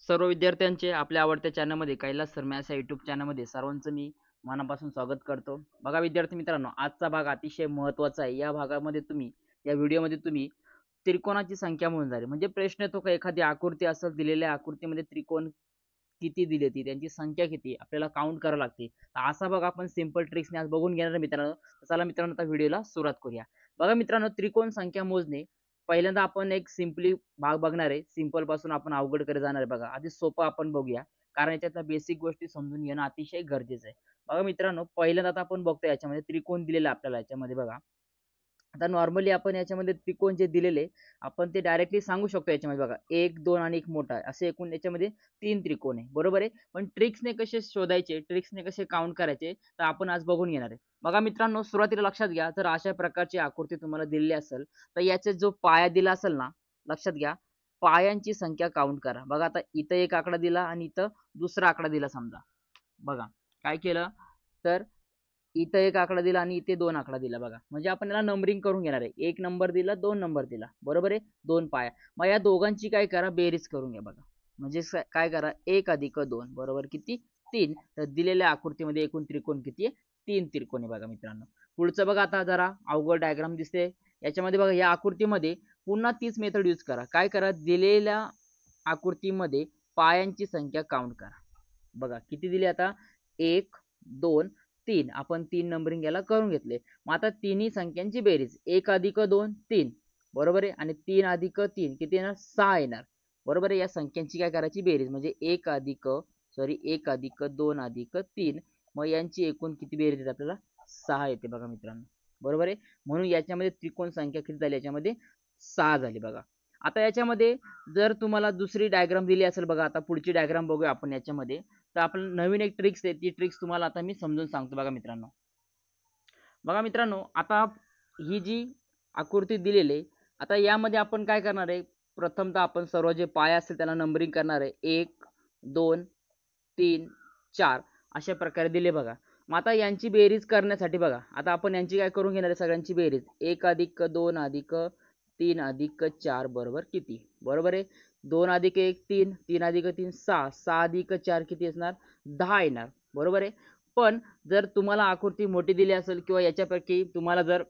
सर्व विद्यार्थ्यांचे आपल्या आवडत्या चॅनलमध्ये कैलास सरम्यास या यूट्यूब चॅनलमध्ये सर्वांचं मी मनापासून स्वागत करतो. बघा विद्यार्थी मित्रांनो, आजचा भाग अतिशय महत्त्वाचा आहे. या भागामध्ये या व्हिडिओमध्ये तुम्ही त्रिकोणाची संख्या मोजणार आहे. म्हणजे प्रश्न येतो का एखादी आकृती असेल, दिलेल्या आकृतीमध्ये त्रिकोण किती दिली ती त्यांची संख्या किती आपल्याला काउंट करावी लागते. असा बघा आपण सिंपल ट्रिक्सने आज बघून घेणार मित्रांनो. चला मित्रांनो आता व्हिडिओला सुरुवात करूया. बघा मित्रांनो, त्रिकोण संख्या मोजणे पहिल्यांदा आपण एक सिंपली भाग बघणार आहे. सिंपल पासून आपण अवघड कडे जाणार आहे. बघा आधी सोपं आपण बघूया, कारण याच्यातल्या बेसिक गोष्टी समजून घेणं अतिशय गरजेचं आहे. बघा मित्रांनो, पहिल्यांदा आता आपण बघतो याच्यामध्ये त्रिकोण दिलेला आपल्याला याच्यामध्ये बघा. आता नॉर्मली आपण याच्यामध्ये त्रिकोण जे दिलेले आपण ते डायरेक्टली सांगू शकतो. याच्यामध्ये बघा 1 2 आणि एक मोठा असे एकूण याच्यामध्ये 3 त्रिकोण आहे, बरोबर आहे. पण ट्रिक्सने कसे शोधायचे, ट्रिक्सने कसे काउंट करायचे तर आपण आज बघून घेणार आहे. बघा मित्रांनो, सुरुवातीला लक्षात घ्या, जर अशा प्रकारची आकृती तुम्हाला दिलेली असेल तर याचा जो पाया दिला असेल ना, लक्षात घ्या, पायांची संख्या काउंट करा. बघा आता इथं एक आकडा दिला आणि इथं दुसरा आकडा दिला समजा. बघा काय केलं, तर इथं एक आकडा दिला आणि इथे दोन आकडा दिला. बघा म्हणजे आपण याला नंबरिंग करून घेणार आहे. एक नंबर दिला, दोन नंबर दिला, बरोबर आहे. दोन पाया. मग या दोघांची काय करा, बेरीज करून घ्या. बघा म्हणजे काय करा, 1 अधिक 2 बरोबर किती, 3. तर दिलेल्या आकृतीमध्ये एकूण त्रिकोण किती आहे, 3 त्रिकोण आहे. बघा मित्रांनो, पुढचं बघा, आता जरा अवघड डायग्राम दिसते याच्यामध्ये. बघा या आकृतीमध्ये पुन्हा तीच मेथड यूज करा. काय करा, दिलेल्या आकृतीमध्ये पायांची संख्या काउंट करा. बघा किती दिली आता, 1 2 3. आपण 3 नंबरिंग याला करून घेतले. मग आता तिन्ही संख्यांची बेरीज 1 अधिक 2 3 बरोबर आहे, आणि 3 अधिक 3 किती येणार, 6 येणार, बरोबर आहे. या संख्यांची काय करायची, बेरीज म्हणजे 1 अधिक 2 अधिक 3. मग यांची एकूण किती बेरीज येते आपल्याला, 6 येते. बघा मित्रांनो, बरोबर आहे. म्हणून याच्यामध्ये त्रिकोण संख्या किती झाली, याच्यामध्ये 6 झाली. बघा आता याच्यामध्ये जर तुम्हाला दुसरी डायग्राम दिली असेल, बघा आता पुढची डायग्राम बघूया आपण याच्यामध्ये. तर आपण नवीन एक ट्रिक्स आहे, ती ट्रिक्स तुम्हाला आता मी समजून सांगतो. बघा मित्रांनो, आता ही जी आकृती दिलेली आहे, आता यामध्ये आपण काय करणार आहे, प्रथमतः आपण सर्व जे पाय असतील त्याला नंबरिंग करणार आहे. 1 2 3 4 अशा प्रकारे दिले. बघा मग आता यांची बेरीज करण्यासाठी बघा, आता आपण यांची काय करून घेणार आहे, सगळ्यांची बेरीज 1 अधिक 2 अधिक 3 अधिक 4 बरोबर किती, बरोबर आहे. 2 अधिक 1 3, 3 अधिक 3 6, 6 अधिक 4 किती असणार, 10 येणार, बरोबर आहे. पण जर तुम्हाला आकृती मोठी दिली असेल किंवा याच्यापैकी तुम्हाला जर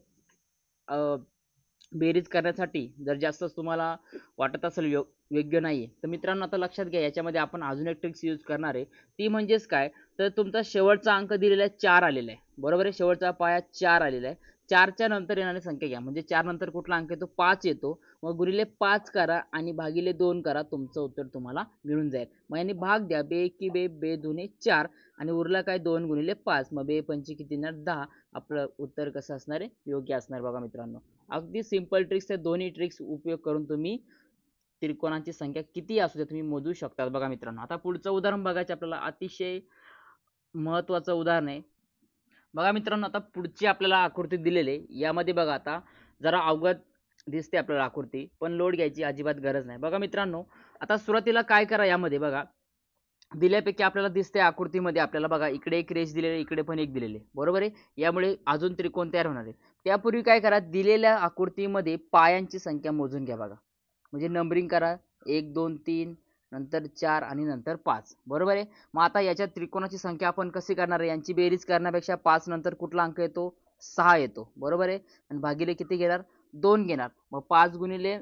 बेरीज करण्यासाठी जर जास्त तुम्हाला वाटत असेल योग्य नाहीये, तर मित्रांनो आता लक्षात घ्या, याच्यामध्ये आपण अजून एक ट्रिक्स यूज करणार आहे. ती म्हणजेच काय, तर तुमचा शेवटचा अंक दिलेला आहे 4 आलेला आहे, बरोबर आहे. शेवटचा पाया 4 आलेला आहे. 4च्या नंतर येणारी संख्या घ्या, म्हणजे 4 नंतर कुठला अंक येतो, 5 येतो. मग गुणिले 5 करा आणि भागिले 2 करा, तुमचं उत्तर तुम्हाला मिळून जाईल. मग यांनी भाग द्या, बे की बे, बे दुने 4 आणि उरला काय 2 गुणिले 5, मग बे पंचे किती येणार, 10. आपलं उत्तर कसं असणार आहे, योग्य असणार. बघा मित्रांनो, अगदी सिंपल ट्रिक्स आहे. दोन्ही ट्रिक्स उपयोग करून तुम्ही त्रिकोणाची संख्या किती असू दे तुम्ही मोजू शकता. बघा मित्रांनो, आता पुढचं उदाहरण बघायचं आपल्याला, अतिशय महत्त्वाचं उदाहरण आहे. बघा मित्रांनो, आता पुढची आपल्याला आकृती दिलेली आहे. यामध्ये बघा आता जरा अवघड दिसते आपल्याला आकृती, पण लोड घ्यायची अजिबात गरज नाही. बघा मित्रांनो, आता सुरुवातीला काय करा, यामध्ये बघा दिल्यापैकी आपल्याला दिसते आकृतीमध्ये आपल्याला, बघा इकडे एक रेष दिलेली, इकडे पण एक दिलेली, बरोबर आहे. यामुळे अजून त्रिकोण तयार होणार आहे. त्यापूर्वी काय करा, दिलेल्या आकृतीमध्ये पायांची संख्या मोजून घ्या. बघा म्हणजे नंबरिंग करा, 1 2 3 नंतर 4 आणि नंतर 5, बरोबर आहे. मग आता याच्या त्रिकोणाची संख्या आपण कशी करणार आहे, यांची बेरीज करण्यापेक्षा 5 नंतर कुठला अंक येतो, 6 येतो, बरोबर आहे. आणि भागिले किती घेणार, 2 घेणार. मग 5 गुणिले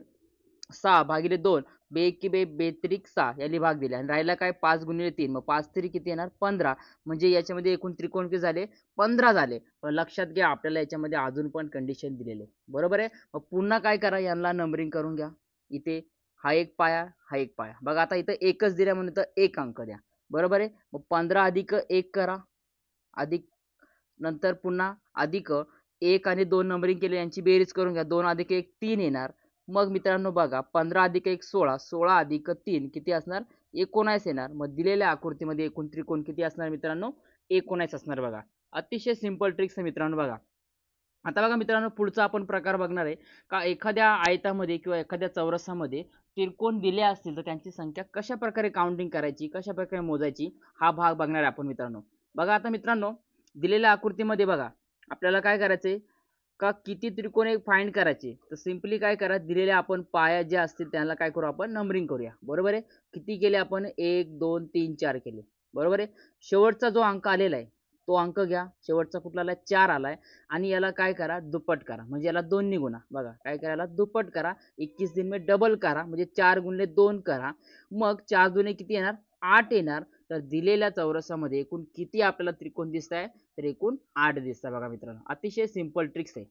6 भागिले 2, बे की बे, बेत्रिक 6 याने भाग दिला आणि राहिला काय, 5 गुणिले 3, मग 5 तरी किती येणार, 15. म्हणजे याच्यामध्ये एकूण त्रिकोण किती झाले, 15 झाले. पण लक्षात घ्या, आपल्याला याच्यामध्ये अजून पण कंडिशन दिलेले, बरोबर आहे. मग पुन्हा काय करा, यांना नंबरिंग करून घ्या. इथे हा एक पाया, हा एक पाया. बघा आता इथं एकच दिल्या म्हणून तर एक अंक द्या, बरोबर आहे. मग 15 अधिक 1 करा, अधिक नंतर पुन्हा अधिक 1 आणि 2 नंबरिंग केले, यांची बेरीज करून घ्या. 2 अधिक 1 3 येणार. मग मित्रांनो बघा, 15 अधिक 1 16, 16 अधिक 3 किती असणार, 19 येणार. मग दिलेल्या आकृतीमध्ये एकूण त्रिकोण किती असणार मित्रांनो, 19 असणार. बघा अतिशय सिंपल ट्रिक्स आहे मित्रांनो. बघा आता बघा मित्रांनो, पुढचा आपण प्रकार बघणार आहे का, एखाद्या आयतामध्ये किंवा एखाद्या चौरसामध्ये त्रिकोण दिले असतील तर त्यांची संख्या कशा प्रकारे काउंटिंग करायची, कशा प्रकारे मोजायची, हा भाग बघणार आहे आपण मित्रांनो. बघा आता मित्रांनो, दिलेल्या आकृतीमध्ये बघा आपल्याला काय करायचंय, का किती त्रिकोण एक फाइंड करायचे, तर सिंपली काय करा, दिलेले आपण पाया जे असतील त्यांना काय करू, आपण नंबरिंग करूया. बरोबर आहे. किती केले आपण, 1 2 3 4 केले. बरोबर आहे. शेवटचा जो अंक आलेला आहे तो अंक घ्या. शेवटचा कुठला आलाय, 4 आलाय. आणि याला काय करा, दुप्पट करा. म्हणजे याला 2 ने गुणा. बघा काय करायला, दुप्पट करा. 21 दिन में डबल करा, म्हणजे 4 गुणिले 2 करा. मग 4 दुने किती येणार, 8 येणार. तर दिलेल्या चौरसामध्ये एकूण किती आपल्याला त्रिकोण दिसत आहे, तर एकूण 8 दिसत आहे. बघा मित्रांनो, अतिशय सिंपल ट्रिक्स आहे.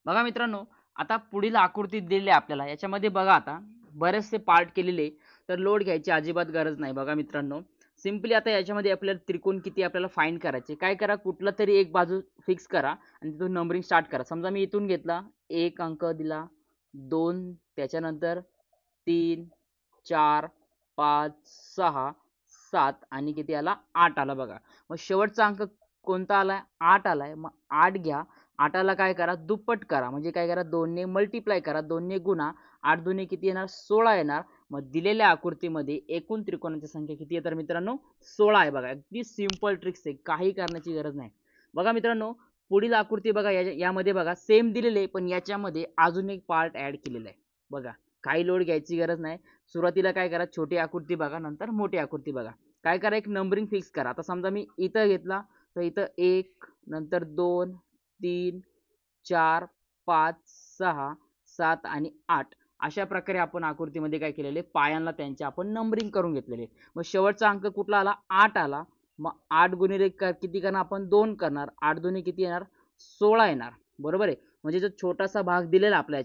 बघा मित्रांनो, आता पुढील आकृती दिलेली आहे आपल्याला. याच्यामध्ये बघा आता बरेचसे पार्ट केलेले, तर लोड घ्यायची अजिबात गरज नाही. बघा मित्रांनो, सिंपली आता याच्यामध्ये आपल्याला त्रिकोण किती आपल्याला फाइंड करायचे. काय करा, कुठला तरी एक बाजू फिक्स करा आणि तिथून नंबरिंग स्टार्ट करा. समजा मी इथून घेतला, 1 अंक दिला, 2, त्याच्यानंतर 3 4 5 6 7 आणि किती आला, 8 आला. बघा मग शेवटचा अंक कोणता आलाय, 8 आलाय. मग 8 घ्या. 8ला काय करा, दुप्पट करा. म्हणजे काय करा, 2 ने मल्टिप्लाय करा, 2 ने गुणा. 8 दुने किती येणार, 16 येणार. मग दिलेल्या आकृतीमध्ये एकूण त्रिकोणाची संख्या किती आहे, तर मित्रांनो 16 आहे. बघा अगदी सिंपल ट्रिक्स आहे, काही करण्याची गरज नाही. बघा मित्रांनो, पुढील आकृती बघा, यामध्ये बघा सेम दिलेले, पण याच्यामध्ये अजून एक पार्ट ऍड केलेला आहे. बघा काही लोड घ्यायची गरज नाही. सुरुवातीला काय करा, छोटी आकृती बघा, नंतर मोठी आकृती बघा. काय करा, एक नंबरिंग फिक्स करा. आता समजा मी इथं घेतला, तर इथं 1, नंतर 2 3 4 5 6 7 आणि 8 अशा प्रकारे आपण आकृतीमध्ये काय केलेले, पायांना त्यांचे आपण नंबरिंग करून घेतलेले. मग शेवटचा अंक कुठला आला, 8 आला. मग 8 गुणिले किती करणार आपण, 2 करणार. 8 दुने किती येणार, 16 येणार. बरोबर आहे. म्हणजे जो छोटासा भाग दिलेला आपल्या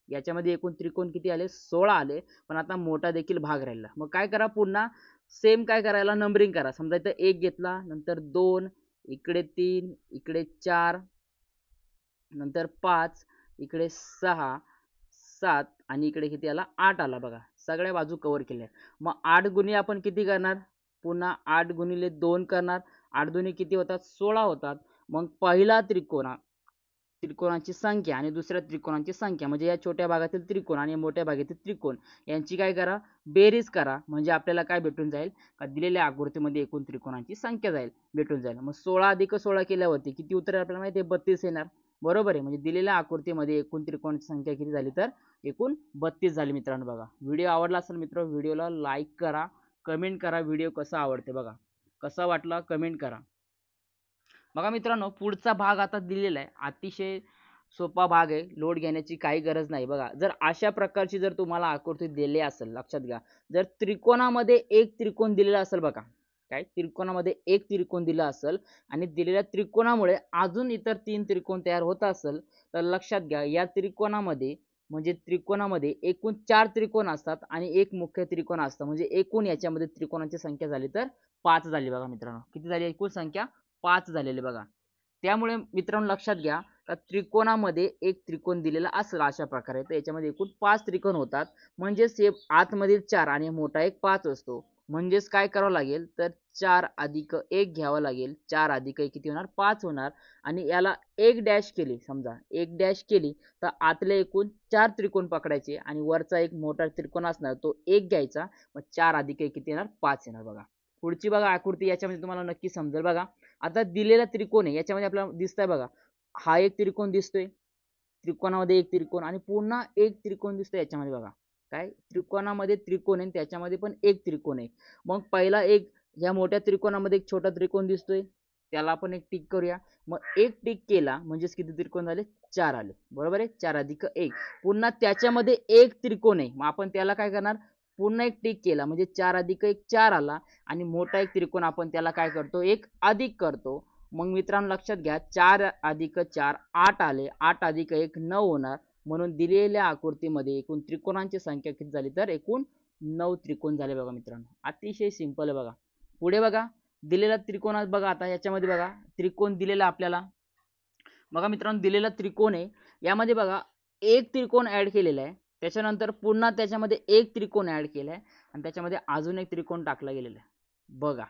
याच्यामध्ये एकूण त्रिकोण किती आले, 16 आले. पण आता मोठा देखील भाग राहिला. मग काय करा, पुन्हा सेम काय करायला, नंबरिंग करा. समजा इथं 1 घेतला, नंतर 2, इकडे 3, इकडे 4, नंतर 5, इकडे 6 7 आणि इकडे किती आला, 8 आला. बघा सगळ्या बाजू कव्हर केल्या. मग 8 गुणिले आपण किती करणार, पुन्हा 8 गुणिले 2 करणार. 8 दुने किती होतात, 16 होतात. मग पहिला त्रिकोणाची संख्या आणि दुसऱ्या त्रिकोणाची संख्या, म्हणजे या छोट्या भागातील त्रिकोण आणि मोठ्या भागातील त्रिकोण यांची काय करा, बेरीज करा. म्हणजे आपल्याला काय भेटून जाईल, का दिलेल्या आकृतीमध्ये एकूण त्रिकोणांची संख्या भेटून जाईल. मग 16 अधिक 16 केल्यावरती किती उत्तर आपल्याला माहिती आहे, 32 येणार. बरोबर आहे. म्हणजे दिलेल्या आकृतीमध्ये एकूण त्रिकोणाची संख्या किती झाली, तर एकूण 32 झाली. मित्रांनो बघा, व्हिडिओ आवडला असेल मित्र, व्हिडिओला लाईक करा, कमेंट करा, व्हिडिओ कसा आवडते बघा, कसा वाटला कमेंट करा. बघा मित्रांनो, पुढचा भाग आता दिलेला आहे. अतिशय सोपा भाग आहे, लोड घेण्याची काही गरज नाही. बघा, जर अशा प्रकारची जर तुम्हाला आकृती दिली असेल, लक्षात घ्या, जर त्रिकोणामध्ये एक त्रिकोण दिलेला असेल, बघा काय, त्रिकोणामध्ये एक त्रिकोण दिला असेल आणि दिलेल्या त्रिकोणामुळे अजून इतर 3 त्रिकोण तयार होत असेल, तर लक्षात घ्या, या त्रिकोणामध्ये म्हणजे त्रिकोणामध्ये एकूण 4 त्रिकोण असतात आणि एक मुख्य त्रिकोण असतं. म्हणजे एकूण याच्यामध्ये त्रिकोणाची संख्या झाली तर 5 झाली. बघा मित्रांनो, किती झाली एकूण संख्या, 5 झालेले. बघा त्यामुळे मित्रांनो लक्षात घ्या, का त्रिकोणामध्ये एक त्रिकोण दिलेला असेल अशा प्रकारे, तर याच्यामध्ये एकूण 5 त्रिकोण होतात. म्हणजेच हे आतमधील 4 आणि मोठा एक 5 असतो. म्हणजेच काय करावं लागेल, तर 4 अधिक 1 घ्यावं लागेल. 4 अधिक 1 किती होणार, 5 होणार. आणि याला 1 डॅश केली, समजा 1 डॅश केली, तर आतले एकूण 4 त्रिकोण पकडायचे आणि वरचा एक मोठा त्रिकोण असणार तो 1 घ्यायचा. मग 4 अधिक 1 किती येणार, 5 येणार. बघा पुढची बघा आकृती, याच्यामध्ये तुम्हाला नक्की समजेल. बघा आता दिलेला त्रिकोण आहे, याच्यामध्ये आपल्याला दिसतंय बघा, हा एक त्रिकोण दिसतोय, त्रिकोणामध्ये एक त्रिकोण आणि पुन्हा एक त्रिकोण दिसतोय याच्यामध्ये. बघा काय, त्रिकोणामध्ये त्रिकोण आहे, त्याच्यामध्ये पण एक त्रिकोण आहे. मग पहिला एक, या मोठ्या त्रिकोणामध्ये एक छोटा त्रिकोण दिसतोय, त्याला आपण एक टिक करूया. मग एक टिक केला म्हणजेच किती त्रिकोण झाले, 4 आले. बरोबर आहे. 4 अधिक 1, पुन्हा त्याच्यामध्ये एक त्रिकोण आहे, मग आपण त्याला काय करणार, पुन्हा एक टिक केला म्हणजे 4 अधिक 1 4 आला. आणि मोठा एक त्रिकोण आपण त्याला काय करतो, एक अधिक करतो. मग मित्रांनो लक्षात घ्या, 4 अधिक 4 8 आले. 8 अधिक 1 9 होणार. म्हणून दिलेल्या आकृतीमध्ये एकूण त्रिकोणांची संख्या किती झाली, तर एकूण 9 त्रिकोण झाले. बघा मित्रांनो, अतिशय सिंपल आहे. बघा पुढे बघा, दिलेला त्रिकोणात बघा, आता याच्यामध्ये बघा त्रिकोण दिलेला आपल्याला. बघा मित्रांनो, दिलेला त्रिकोण आहे, यामध्ये बघा एक त्रिकोण ऍड केलेला आहे. त्याच्यानंतर पुन्हा त्याच्यामध्ये एक त्रिकोण ऍड केलाय आणि त्याच्यामध्ये अजून एक त्रिकोण टाकला गेलेला आहे. बघा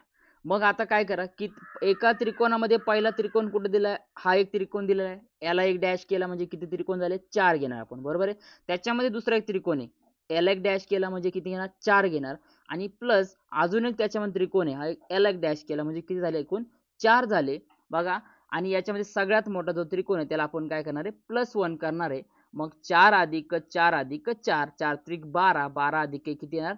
मग आता काय करा, की एका त्रिकोणामध्ये पहिला त्रिकोण कुठे दिलाय, हा एक त्रिकोण दिलेला आहे, याला एक डॅश केला म्हणजे किती त्रिकोण झाले, 4 घेणार आपण. बरोबर आहे. त्याच्यामध्ये दुसरा एक त्रिकोण आहे, याला एक डॅश केला म्हणजे किती घेणार, 4 घेणार. आणि प्लस अजून एक त्याच्यामध्ये त्रिकोण आहे, हा याला एक डॅश केला म्हणजे किती झाले, एकूण 4 झाले. बघा आणि याच्यामध्ये सगळ्यात मोठा जो त्रिकोण आहे त्याला आपण काय करणार आहे +1 करणार आहे. मग 4 अधिक 4 अधिक 4 4 त्रिक 12 12 अधिक 1 किती येणार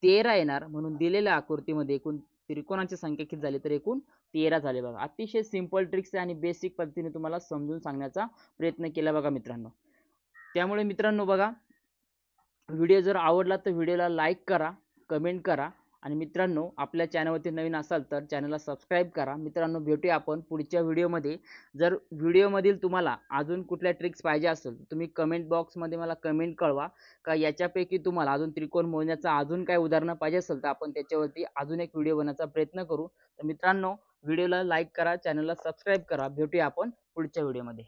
13 येणार. म्हणून दिलेल्या आकृतीमध्ये एकूण त्रिकोणाची संख्या किती झाली तर एकूण 13 झाले बघा. अतिशय सिंपल ट्रिक्स आहे आणि बेसिक पद्धतीने तुम्हाला समजून सांगण्याचा प्रयत्न केला बघा मित्रांनो. त्यामुळे मित्रांनो बघा व्हिडिओ जर आवडला तर व्हिडिओला लाईक करा, कमेंट करा आणि मित्रांनो आपल्या चॅनलवरती नवीन असाल तर चॅनलला सबस्क्राईब करा. मित्रांनो भेटूया आपण पुढच्या व्हिडिओमध्ये. जर व्हिडिओमधील तुम्हाला अजून कुठल्या ट्रिक्स पाहिजे असेल तुम्ही कमेंट बॉक्समध्ये मला कमेंट कळवा का याच्यापैकी तुम्हाला अजून त्रिकोण मोजण्याचं अजून काही उदाहरणं पाहिजे असेल तर आपण त्याच्यावरती अजून एक व्हिडिओ बनवण्याचा प्रयत्न करू. तर मित्रांनो व्हिडिओला लाईक करा, चॅनलला सबस्क्राईब करा. भेटूया आपण पुढच्या व्हिडिओमध्ये.